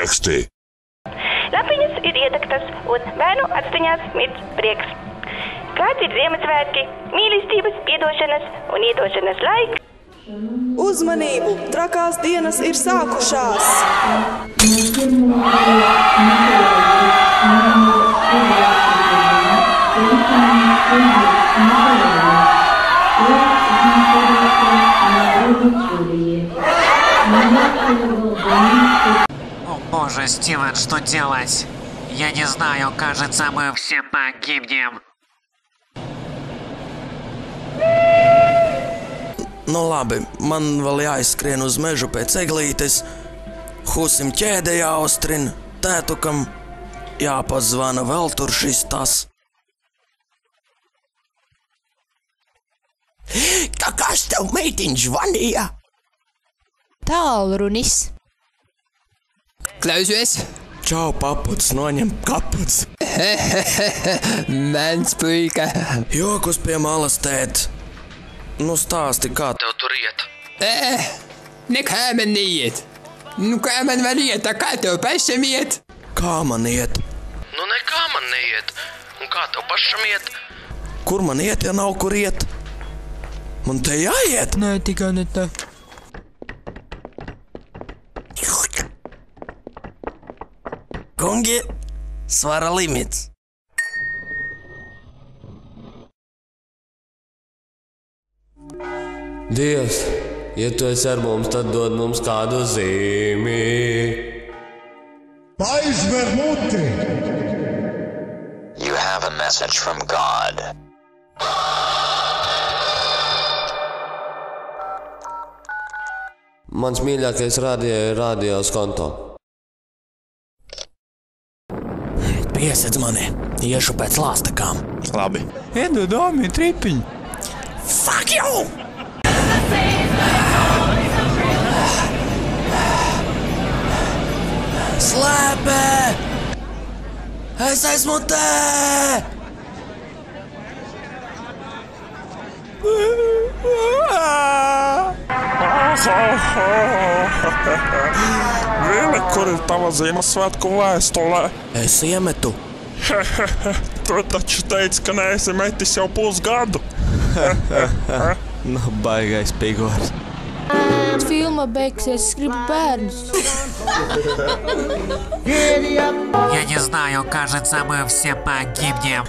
Svieksti! Lapiņas ir iedegtas un bērnu atstiņās mirst prieks. Kāds ir Ziemassvētki, mīlestības, piedošanas un iedošanas laiks? Uzmanību! Trakās dienas ir sākušās! О боже, Стивен, что делать? Я не знаю, кажется, мы все погибнем. Nu labi, man vēl jāizskrien uz mežu pēc eglītes, Husim ķēde jāostrina, tētukam jāpazvana vēl tur šis tas. Kas tev meitiņš zvanīja? Tālrunis. Klausies! Čau, paputs, noņem kaputs. Mans puika. Jokus pie malas, tēt. Nu stāsti, kā tev tur iet? Nekā man neiet. Nu kā man var iet, kā tev pašam iet? Kā man iet? Nu nekā man neiet. Un kā tev pašam iet? Kur man iet, ja nav kur iet? Man te jāiet? Nē, tikai ne tā. Kungi, svara limits. Dievs, ja tu esi ar mums, tad dod mums kādu zīmi. Aizver muti! You have a message from God. Mans mīļākais radio ir Radio Skonto. Piesedz mani, iešu pēc lāstakām. Labi. Iedu domi, tripiņ. Fuck you! Slēpē! Es esmu te! Vili, kur ir tava Ziemassvētku vēstule? Es iemetu. Tu taču teici, ka neesi metis jau pusgadu. Nu, baigais pigors. Filma beigsies, es gribu bērnus. Я не знаю, кажется, мы все погибнем.